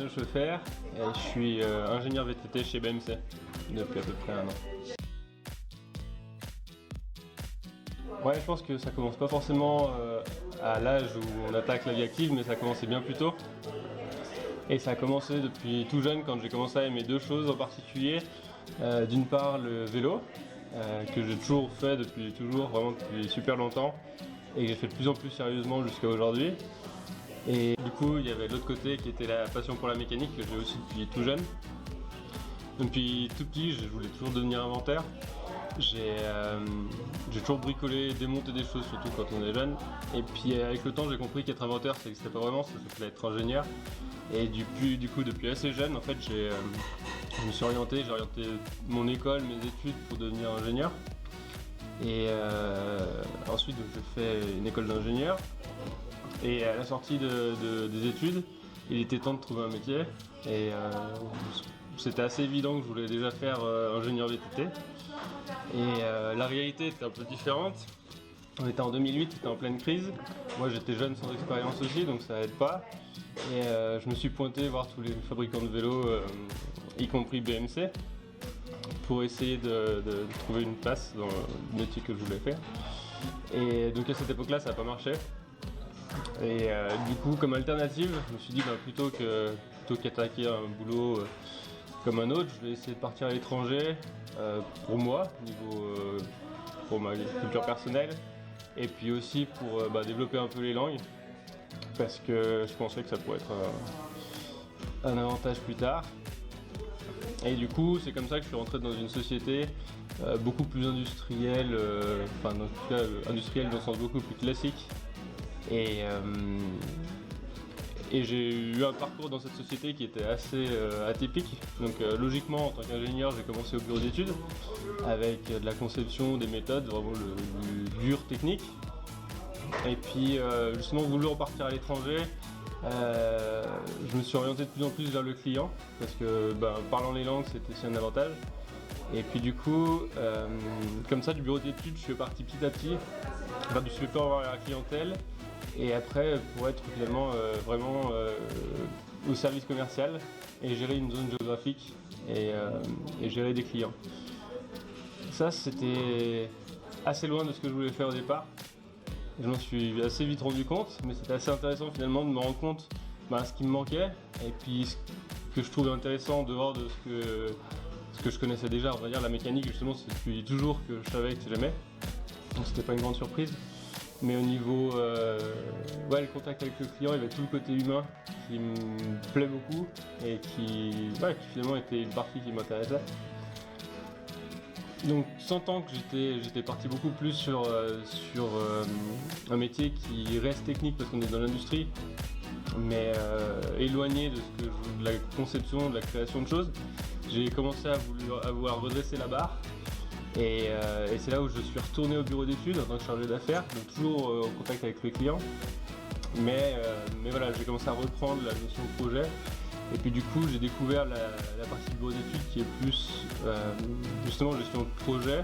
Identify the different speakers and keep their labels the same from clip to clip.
Speaker 1: Schoeffer et je suis ingénieur VTT chez BMC depuis à peu près 1 an. Ouais, je pense que ça commence pas forcément à l'âge où on attaque la vie active, mais ça a commencé bien plus tôt. Et ça a commencé depuis tout jeune quand j'ai commencé à aimer 2 choses en particulier. D'une part le vélo, que j'ai toujours fait vraiment depuis super longtemps et que j'ai fait de plus en plus sérieusement jusqu'à aujourd'hui. Et du coup il y avait l'autre côté qui était la passion pour la mécanique que j'ai aussi depuis tout jeune. Depuis tout petit je voulais toujours devenir inventeur. J'ai toujours bricolé, démonté des choses, surtout quand on est jeune. Et puis avec le temps j'ai compris qu'être inventeur ça n'existait pas vraiment, ça s'appelait être ingénieur. Et du coup depuis assez jeune en fait je me suis orienté, j'ai orienté mon école, mes études pour devenir ingénieur. Et ensuite j'ai fait une école d'ingénieur. Et à la sortie des études, il était temps de trouver un métier. Et c'était assez évident que je voulais déjà faire ingénieur VTT. Et la réalité était un peu différente. On était en 2008, c'était en pleine crise. Moi j'étais jeune sans expérience aussi, donc ça aide pas. Et je me suis pointé voir tous les fabricants de vélos, y compris BMC, pour essayer de trouver une place dans le métier que je voulais faire. Et donc à cette époque-là, ça n'a pas marché. Et du coup, comme alternative, je me suis dit plutôt qu'attaquer un boulot comme un autre, je vais essayer de partir à l'étranger pour moi, pour ma culture personnelle, et puis aussi pour développer un peu les langues, parce que je pensais que ça pourrait être un avantage plus tard. Et du coup, c'est comme ça que je suis rentré dans une société beaucoup plus industrielle, en tout cas industrielle dans le sens beaucoup plus classique. Et j'ai eu un parcours dans cette société qui était assez atypique. Donc logiquement, en tant qu'ingénieur, j'ai commencé au bureau d'études avec de la conception, des méthodes, vraiment du dur technique. Et puis justement, voulant repartir à l'étranger, je me suis orienté de plus en plus vers le client parce que parlant les langues, c'était aussi un avantage. Et puis du coup, comme ça, du bureau d'études, je suis parti petit à petit vers du support à la clientèle. Et après, pour être finalement vraiment au service commercial et gérer une zone géographique et gérer des clients. Ça, c'était assez loin de ce que je voulais faire au départ. Je m'en suis assez vite rendu compte, mais c'était assez intéressant finalement de me rendre compte ce qui me manquait et puis ce que je trouvais intéressant en dehors de ce que je connaissais déjà. On va dire la mécanique, justement, c'est depuis toujours que je savais que j'aimais, donc c'était pas une grande surprise. Mais au niveau le contact avec le client, il y avait tout le côté humain qui me plaît beaucoup et qui finalement était une partie qui m'intéressait. Donc sentant que j'étais parti beaucoup plus sur un métier qui reste technique parce qu'on est dans l'industrie, mais éloigné de la conception, de la création de choses, j'ai commencé à vouloir redresser la barre. Et c'est là où je suis retourné au bureau d'études en tant que chargé d'affaires, donc toujours en contact avec le client. Mais voilà, j'ai commencé à reprendre la notion de projet. Et puis du coup, j'ai découvert la partie du bureau d'études qui est plus justement gestion de projet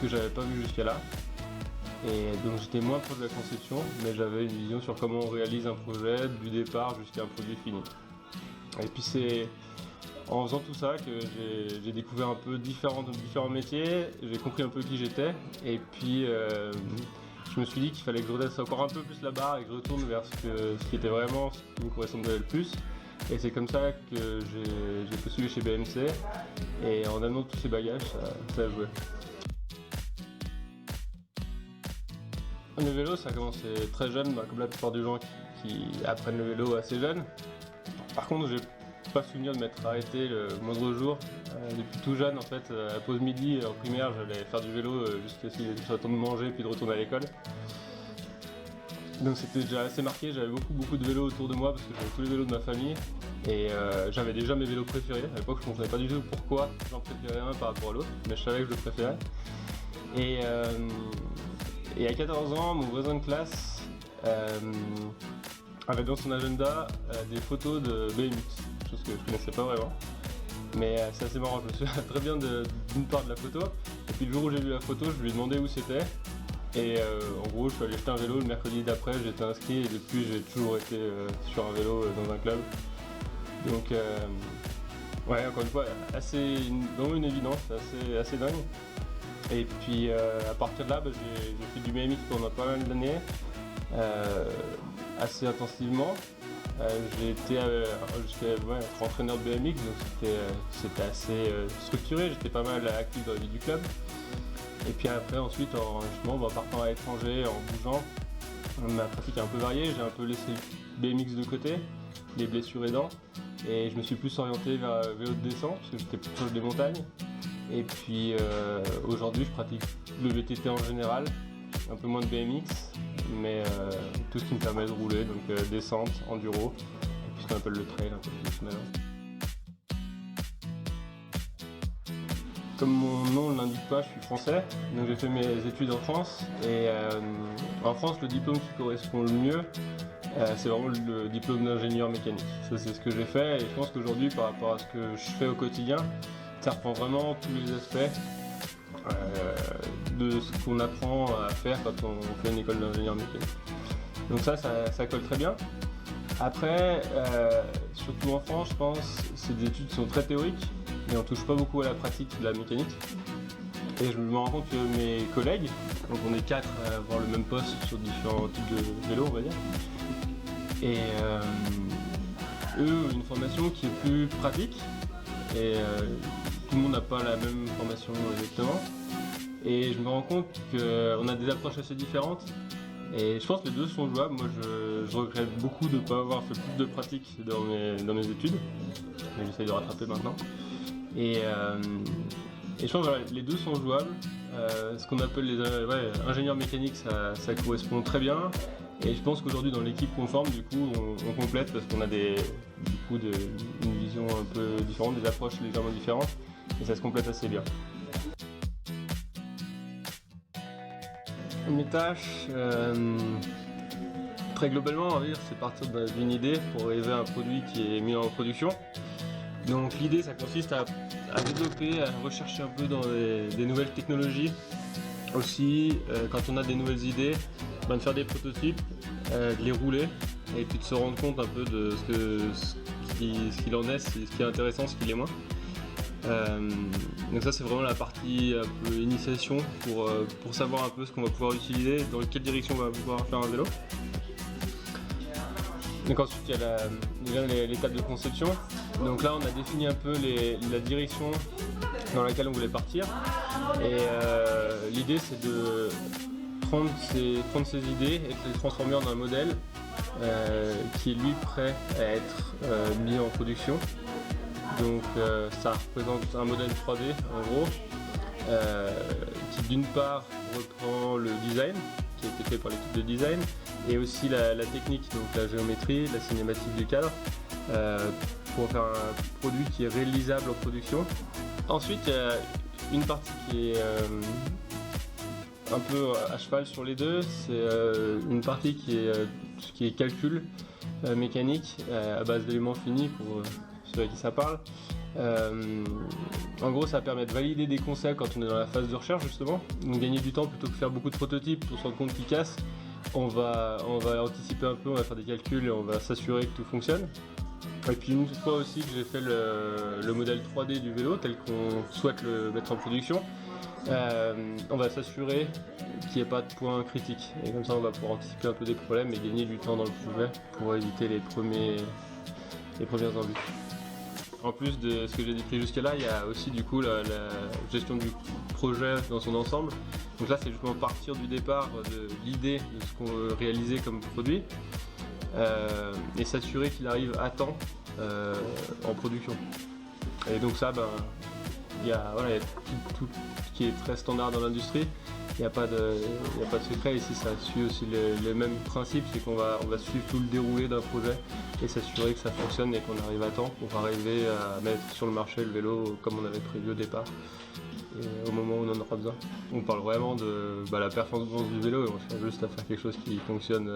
Speaker 1: que j'avais pas vu jusqu'à là. Et donc j'étais moins proche de la conception, mais j'avais une vision sur comment on réalise un projet du départ jusqu'à un produit fini. Et puis c'est en faisant tout ça que j'ai découvert un peu différents métiers, j'ai compris un peu qui j'étais, et puis je me suis dit qu'il fallait que je redresse encore un peu plus la barre et que je retourne vers ce qui était vraiment ce qui me correspondait le plus. Et c'est comme ça que j'ai postulé chez BMC, et en amenant tous ces bagages, ça a joué. Le vélo, ça a commencé très jeune, comme la plupart des gens qui apprennent le vélo assez jeune. Par contre, j'ai pas souvenir de m'être arrêté le moindre jour. Depuis tout jeune, en fait, à la pause midi en primaire, j'allais faire du vélo jusqu'à ce qu'il soit le temps de manger puis de retourner à l'école. Donc c'était déjà assez marqué, j'avais beaucoup de vélos autour de moi parce que j'avais tous les vélos de ma famille. Et j'avais déjà mes vélos préférés. À l'époque, je ne comprenais pas du tout pourquoi j'en préférais un par rapport à l'autre, mais je savais que je le préférais. Et à 14 ans, mon voisin de classe avait dans son agenda des photos de BMX, chose que je ne connaissais pas vraiment. Mais c'est assez marrant, je me souviens très bien d'une part de la photo. Et puis le jour où j'ai vu la photo, je lui ai demandé où c'était. Et en gros, je suis allé acheter un vélo le mercredi d'après, j'étais inscrit et depuis j'ai toujours été sur un vélo dans un club Donc ouais, encore une fois, vraiment une évidence, assez dingue. Et puis à partir de là, j'ai fait du BMX pendant pas mal d'années, assez intensivement. J'ai été jusqu'à être entraîneur de BMX, donc c'était assez structuré, j'étais pas mal actif dans la vie du club. Et puis après, ensuite, justement, en partant à l'étranger, en bougeant, ma pratique a un peu varié, j'ai un peu laissé le BMX de côté, les blessures aidant, et je me suis plus orienté vers vélo de descente, parce que j'étais plus proche des montagnes. Et puis aujourd'hui, je pratique le VTT en général, un peu moins de BMX, mais tout ce qui me permet de rouler, donc descente, enduro, et puis ce qu'on appelle le trail un peu plus maintenant. Comme mon nom ne l'indique pas, je suis français, donc j'ai fait mes études en France, et en France, le diplôme qui correspond le mieux, c'est vraiment le diplôme d'ingénieur mécanique. Ça, c'est ce que j'ai fait, et je pense qu'aujourd'hui, par rapport à ce que je fais au quotidien, ça reprend vraiment tous les aspects de ce qu'on apprend à faire quand on fait une école d'ingénieur mécanique. Donc ça colle très bien. Après, surtout en France, je pense, ces études sont très théoriques, mais on touche pas beaucoup à la pratique de la mécanique. Et je me rends compte que mes collègues, donc on est 4 à avoir le même poste sur différents types de vélos, on va dire, et eux ont une formation qui est plus pratique, et tout le monde n'a pas la même formation exactement. Et je me rends compte qu'on a des approches assez différentes, et je pense que les deux sont jouables. Moi je regrette beaucoup de ne pas avoir fait plus de pratique dans mes études, mais j'essaye de rattraper maintenant. Et je pense que voilà, les deux sont jouables. Ce qu'on appelle les ingénieurs mécaniques, ça correspond très bien. Et je pense qu'aujourd'hui dans l'équipe qu'on forme, du coup, on complète parce qu'on a une vision un peu différente, des approches légèrement différentes, et ça se complète assez bien. Mes tâches, très globalement, on va dire, c'est partir d'une idée pour arriver à un produit qui est mis en production. Donc l'idée, ça consiste à développer, à rechercher un peu dans des nouvelles technologies. Aussi, quand on a des nouvelles idées, de faire des prototypes, de les rouler, et puis de se rendre compte un peu de ce qu'il en est, ce qui est intéressant, ce qui l'est moins. Donc ça, c'est vraiment la partie un peu initiation pour savoir un peu ce qu'on va pouvoir utiliser, dans quelle direction on va pouvoir faire un vélo. Donc ensuite, il y a l'étape de conception. Donc là, on a défini un peu la direction dans laquelle on voulait partir. Et l'idée, c'est de prendre ces idées et de les transformer en un modèle qui est lui prêt à être mis en production. Donc ça représente un modèle 3D en gros, qui d'une part reprend le design qui a été fait par l'équipe de design, et aussi la technique, donc la géométrie, la cinématique du cadre, pour faire un produit qui est réalisable en production. Ensuite, il y a une partie qui est un peu à cheval sur les deux, c'est une partie qui est calcul mécanique à base d'éléments finis pour ceux à qui ça parle. En gros, ça permet de valider des concepts quand on est dans la phase de recherche, justement. Donc gagner du temps plutôt que faire beaucoup de prototypes pour se rendre compte qu'ils cassent. On va anticiper un peu, on va faire des calculs et on va s'assurer que tout fonctionne. Et puis une fois aussi que j'ai fait le modèle 3D du vélo tel qu'on souhaite le mettre en production, on va s'assurer qu'il n'y ait pas de points critiques. Et comme ça, on va pouvoir anticiper un peu des problèmes et gagner du temps dans le projet pour éviter les premières embûches. En plus de ce que j'ai décrit jusqu'à là, il y a aussi du coup la gestion du projet dans son ensemble. Donc là, c'est justement partir du départ de l'idée de ce qu'on veut réaliser comme produit et s'assurer qu'il arrive à temps en production. Et donc ça, il y a tout ce qui est très standard dans l'industrie. Il n'y a pas de secret ici, ça suit aussi les mêmes principes, c'est qu'on va suivre tout le déroulé d'un projet et s'assurer que ça fonctionne et qu'on arrive à temps pour arriver à mettre sur le marché le vélo comme on avait prévu au départ et au moment où on en aura besoin. On parle vraiment de la performance du vélo et on cherche juste à faire quelque chose qui fonctionne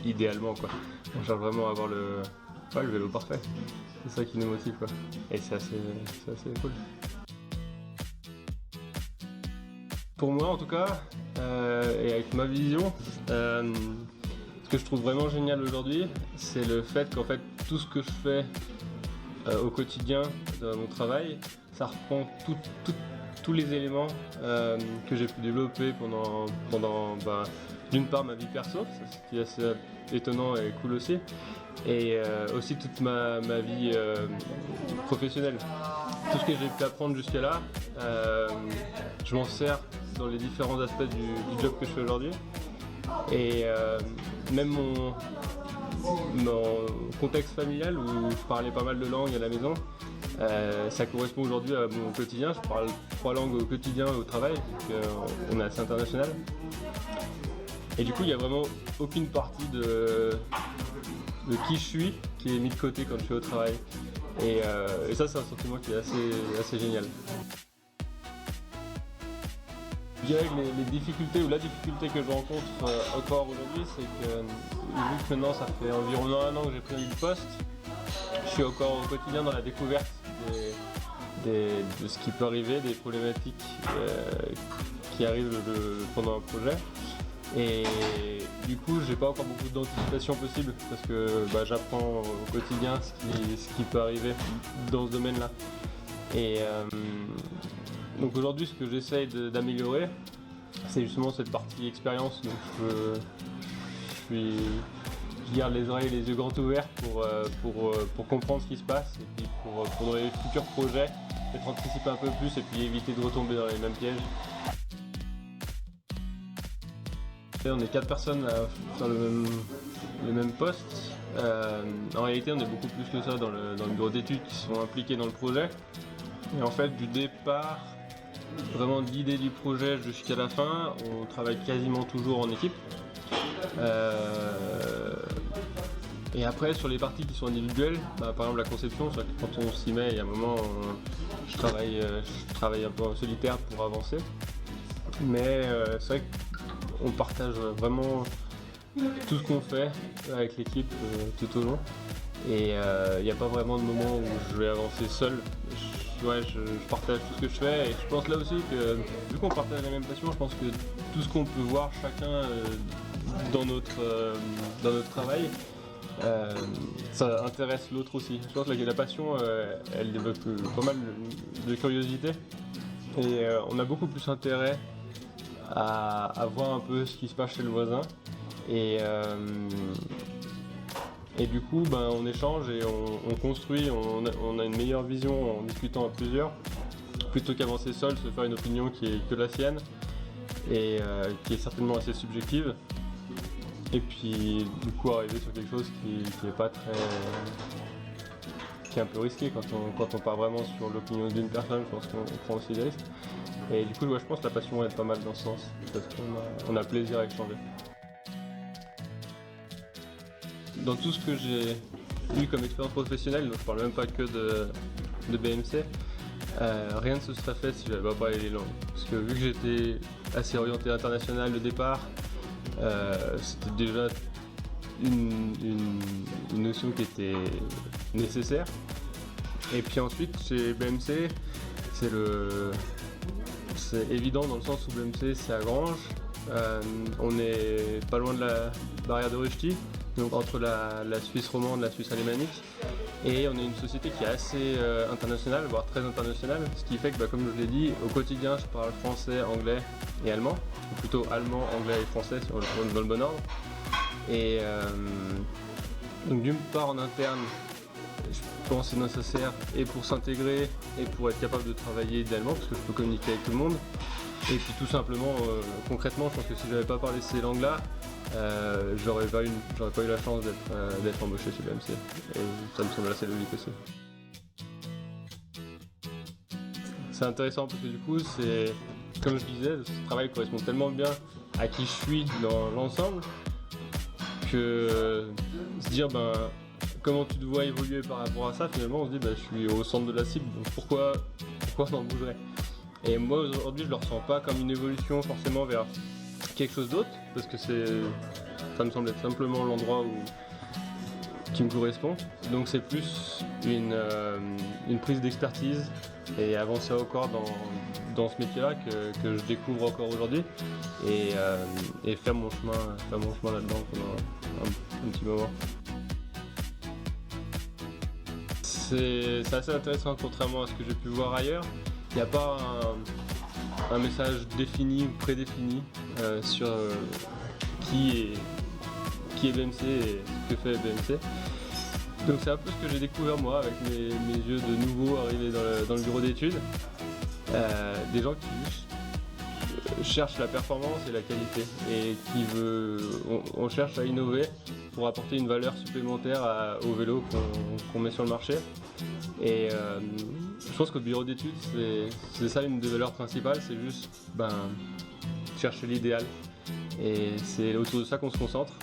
Speaker 1: idéalement, quoi. On cherche vraiment à avoir le vélo parfait. C'est ça qui nous motive, quoi. Et c'est assez cool. Pour moi en tout cas, et avec ma vision, ce que je trouve vraiment génial aujourd'hui, c'est le fait qu'en fait tout ce que je fais au quotidien dans mon travail, ça reprend tous les éléments que j'ai pu développer pendant d'une part ma vie perso, ce qui est assez étonnant et cool aussi, et aussi toute ma vie professionnelle. Tout ce que j'ai pu apprendre jusqu'à là, je m'en sers dans les différents aspects du job que je fais aujourd'hui. Et même mon contexte familial où je parlais pas mal de langues à la maison, ça correspond aujourd'hui à mon quotidien. Je parle 3 langues au quotidien et au travail, donc on est assez international. Et du coup, il n'y a vraiment aucune partie de qui je suis qui est mis de côté quand je suis au travail. Et ça, c'est un sentiment qui est assez génial. Je dirais que les difficultés ou la difficulté que je rencontre encore aujourd'hui, c'est que vu que maintenant ça fait environ 1 an que j'ai pris le poste, je suis encore au quotidien dans la découverte de ce qui peut arriver, des problématiques qui arrivent pendant un projet. Et du coup, j'ai pas encore beaucoup d'anticipation possible parce que j'apprends au quotidien ce qui peut arriver dans ce domaine-là. Et donc aujourd'hui, ce que j'essaye d'améliorer, c'est justement cette partie expérience. Donc je garde les oreilles et les yeux grands ouverts pour comprendre ce qui se passe et puis pour dans les futurs projets, peut-être anticiper un peu plus et puis éviter de retomber dans les mêmes pièges. Et on est 4 personnes à faire le même poste. En réalité, on est beaucoup plus que ça dans le bureau d'études qui sont impliqués dans le projet. Et en fait, du départ, vraiment de l'idée du projet jusqu'à la fin, on travaille quasiment toujours en équipe. Et après, sur les parties qui sont individuelles, par exemple la conception, c'est vrai que quand on s'y met, il y a un moment, je travaille un peu en solitaire pour avancer. Mais c'est vrai qu'on partage vraiment tout ce qu'on fait avec l'équipe tout au long. Et il n'y a pas vraiment de moment où je vais avancer seul. Je partage tout ce que je fais et je pense là aussi que vu qu'on partage la même passion, je pense que tout ce qu'on peut voir chacun dans notre travail, ça intéresse l'autre aussi. Je pense que la passion, elle développe pas mal de curiosité et on a beaucoup plus intérêt à voir un peu ce qui se passe chez le voisin. Et du coup, on échange et on construit, on a une meilleure vision en discutant à plusieurs, plutôt qu'avancer seul, se faire une opinion qui est que la sienne et qui est certainement assez subjective. Et puis, du coup, arriver sur quelque chose qui est pas très, qui est un peu risqué quand on part vraiment sur l'opinion d'une personne. Je pense qu'on prend aussi des risques. Et du coup, je pense que la passion est pas mal dans ce sens, parce qu'on a plaisir à échanger. Dans tout ce que j'ai eu comme expérience professionnelle, donc je parle même pas que de BMC, rien ne se serait fait si j'avais pas parlé les langues. Parce que vu que j'étais assez orienté international au départ, c'était déjà une notion qui était nécessaire. Et puis ensuite, chez BMC, c'est évident dans le sens où BMC c'est à Granges. On est pas loin de la barrière de Rushdie, donc entre la Suisse romande et la Suisse alémanique, et on est une société qui est assez internationale, voire très internationale, ce qui fait que comme je l'ai dit, au quotidien je parle français, anglais et allemand, ou plutôt allemand, anglais et français si on le prend dans le bon ordre. Et donc d'une part en interne, je pense que c'est nécessaire et pour s'intégrer et pour être capable de travailler idéalement, parce que je peux communiquer avec tout le monde. Et puis tout simplement, concrètement, je pense que si je n'avais pas parlé ces langues-là, j'aurais pas eu la chance d'être embauché chez BMC. Et ça me semble assez logique aussi. C'est intéressant parce que du coup, comme je disais, ce travail correspond tellement bien à qui je suis dans l'ensemble que se dire comment tu te vois évoluer par rapport à ça, finalement on se dit je suis au centre de la cible, donc pourquoi je m'en bougerais. Et moi aujourd'hui je le ressens pas comme une évolution forcément vers quelque chose d'autre, parce que ça me semble être simplement l'endroit qui me correspond. Donc c'est plus une prise d'expertise et avancer encore dans ce métier-là que je découvre encore aujourd'hui et faire mon chemin là-dedans pendant un petit moment. c'est assez intéressant contrairement à ce que j'ai pu voir ailleurs. Il n'y a pas un message défini ou prédéfini sur qui est BMC et ce que fait BMC. Donc c'est un peu ce que j'ai découvert moi avec mes yeux de nouveau arrivés dans le bureau d'études. Des gens qui cherchent la performance et la qualité et on cherche à innover pour apporter une valeur supplémentaire au vélo qu'on met sur le marché. Et je pense qu'au bureau d'études, c'est ça une des valeurs principales, c'est juste chercher l'idéal. Et c'est autour de ça qu'on se concentre.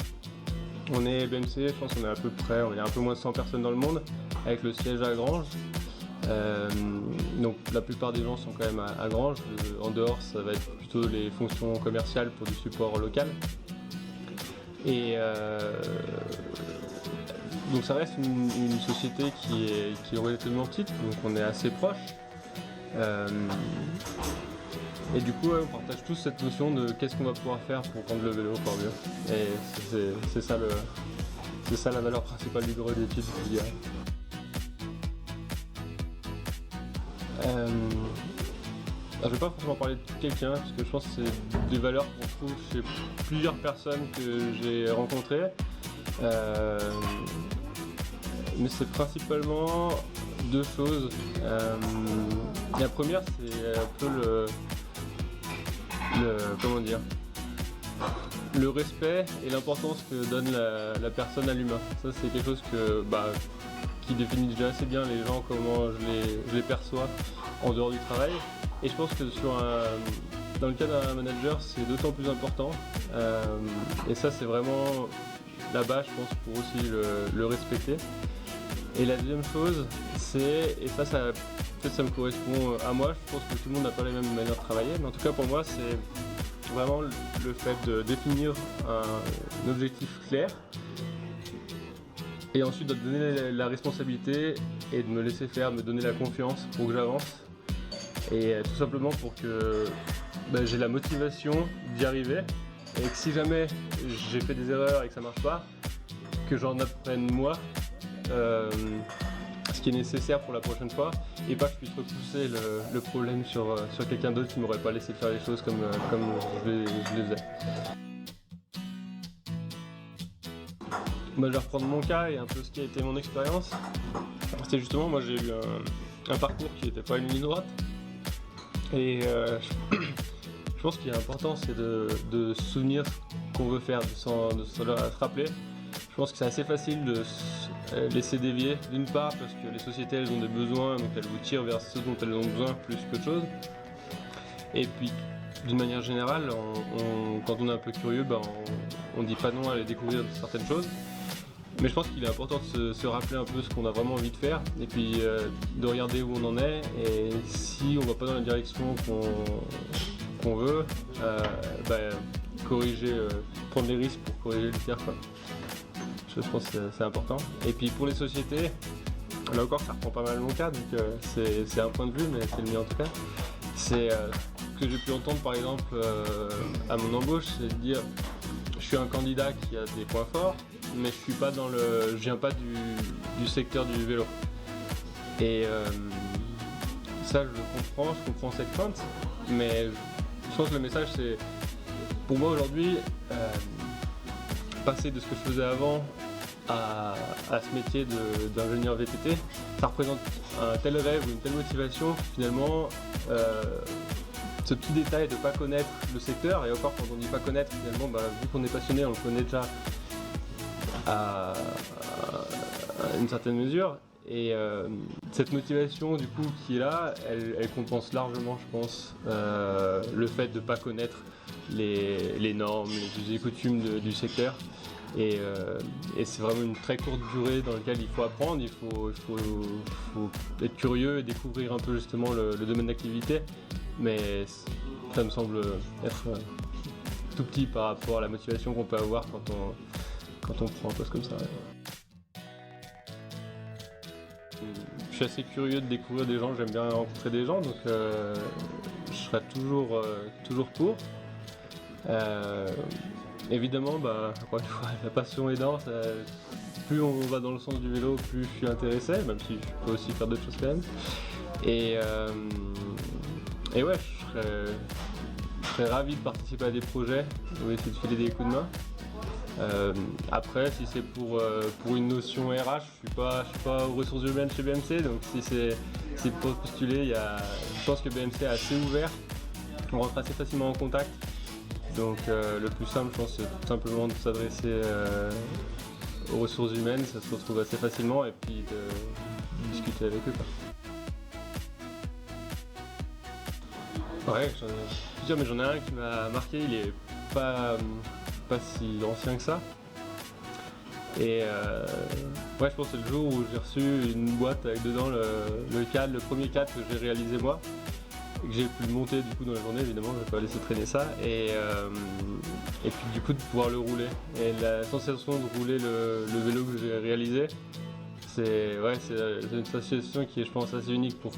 Speaker 1: On est BMC, je pense qu'on est à peu près, on est un peu moins de 100 personnes dans le monde, avec le siège à Granges. Donc la plupart des gens sont quand même à Granges. En dehors, ça va être plutôt les fonctions commerciales pour du support local. Et donc ça reste une société qui est relativement petite, donc on est assez proche. Et du coup, on partage tous cette notion de qu'est-ce qu'on va pouvoir faire pour rendre le vélo encore mieux. Et c'est ça la valeur principale du bureau d'études, je dirais. Je ne vais pas forcément parler de quelqu'un, parce que je pense que c'est des valeurs qu'on trouve chez plusieurs personnes que j'ai rencontrées. Mais c'est principalement deux choses. La première, c'est un peu le respect et l'importance que donne la personne à l'humain. Ça, c'est quelque chose qui définit déjà assez bien les gens, comment je les perçois en dehors du travail. Et je pense que dans le cas d'un manager, c'est d'autant plus important. Et ça, c'est vraiment la base, je pense, pour aussi le respecter. Et la deuxième chose, et ça peut-être ça me correspond à moi, je pense que tout le monde n'a pas les mêmes manières de travailler, mais en tout cas pour moi, c'est vraiment le fait de définir un objectif clair et ensuite de donner la responsabilité et de me laisser faire, de me donner la confiance pour que j'avance. Et tout simplement pour que j'ai la motivation d'y arriver et que si jamais j'ai fait des erreurs et que ça marche pas, que j'en apprenne moi ce qui est nécessaire pour la prochaine fois et pas que je puisse repousser le problème sur quelqu'un d'autre qui m'aurait pas laissé faire les choses comme je les faisais. Je vais reprendre mon cas et un peu ce qui a été mon expérience. C'est justement, moi j'ai eu un parcours qui n'était pas une ligne droite. Et je pense qu'il est important, c'est de se souvenir ce qu'on veut faire, de se rappeler. Je pense que c'est assez facile de se laisser dévier, d'une part parce que les sociétés elles ont des besoins, donc elles vous tirent vers ce dont elles ont besoin plus qu'autre chose. Et puis d'une manière générale, quand on est un peu curieux, on dit pas non à aller découvrir certaines choses. Mais je pense qu'il est important de se rappeler un peu ce qu'on a vraiment envie de faire et puis de regarder où on en est et si on va pas dans la direction qu'on veut, corriger, prendre les risques pour corriger le tir, quoi. Je pense que c'est important. Et puis pour les sociétés, là encore ça reprend pas mal mon cas, donc c'est un point de vue, mais c'est le mien en tout cas. C'est ce que j'ai pu entendre par exemple à mon embauche, c'est de dire je suis un candidat qui a des points forts, mais je viens pas du secteur du vélo. Et ça je comprends cette crainte, mais je pense que le message c'est, pour moi aujourd'hui, passer de ce que je faisais avant à ce métier d'ingénieur VTT, ça représente un tel rêve ou une telle motivation finalement. Ce petit détail de ne pas connaître le secteur, et encore quand on dit pas connaître, finalement, vu qu'on est passionné, on le connaît déjà à une certaine mesure. Et cette motivation du coup qui est là, elle compense largement, je pense, le fait de ne pas connaître les normes, les us et coutumes du secteur. Et c'est vraiment une très courte durée dans laquelle il faut apprendre, il faut être curieux et découvrir un peu justement le domaine d'activité. Mais ça me semble être tout petit par rapport à la motivation qu'on peut avoir quand on prend un poste comme ça. Je suis assez curieux de découvrir des gens, j'aime bien rencontrer des gens, donc je serai toujours pour. Évidemment, encore une fois, la passion aidant, plus on va dans le sens du vélo, plus je suis intéressé, même si je peux aussi faire d'autres choses quand même. Et ouais, je serais ravi de participer à des projets ou essayer de filer des coups de main. Après, si c'est pour une notion RH, je suis pas aux ressources humaines chez BMC, donc si c'est pour postuler, je pense que BMC est assez ouvert, on rentre assez facilement en contact. Donc le plus simple, je pense, c'est tout simplement de s'adresser aux ressources humaines, ça se retrouve assez facilement, et puis de discuter avec eux, quoi. Ouais, j'en ai plusieurs, mais j'en ai un qui m'a marqué, il est pas si ancien que ça. Et ouais, je pense que c'est le jour où j'ai reçu une boîte avec dedans le premier cadre que j'ai réalisé moi, et que j'ai pu le monter du coup dans la journée, évidemment, je vais pas laisser traîner ça, et puis du coup de pouvoir le rouler. Et la sensation de rouler le vélo que j'ai réalisé, c'est une sensation qui est, je pense, assez unique pour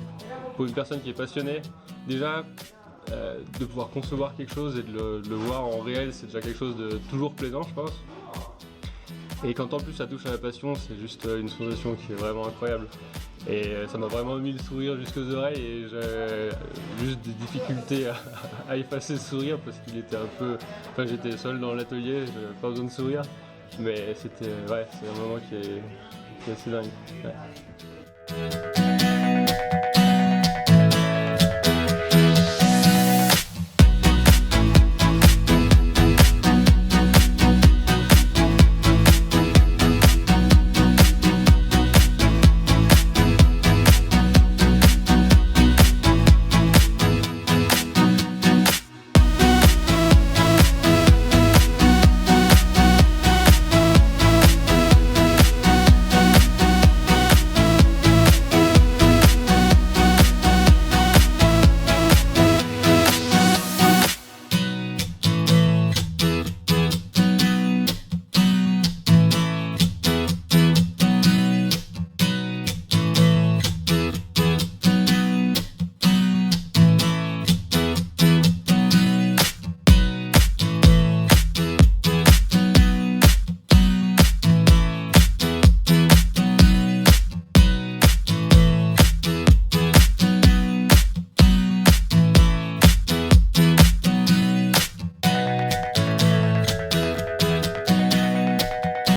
Speaker 1: une personne qui est passionnée. Déjà, de pouvoir concevoir quelque chose et de le voir en réel, c'est déjà quelque chose de toujours plaisant, je pense. Et quand en plus ça touche à la passion, c'est juste une sensation qui est vraiment incroyable. Et ça m'a vraiment mis le sourire jusqu'aux oreilles, et j'ai juste des difficultés à effacer le sourire parce qu'il était un peu... Enfin, j'étais seul dans l'atelier, j'avais pas besoin de sourire. Mais c'est un moment qui est assez dingue. Ouais.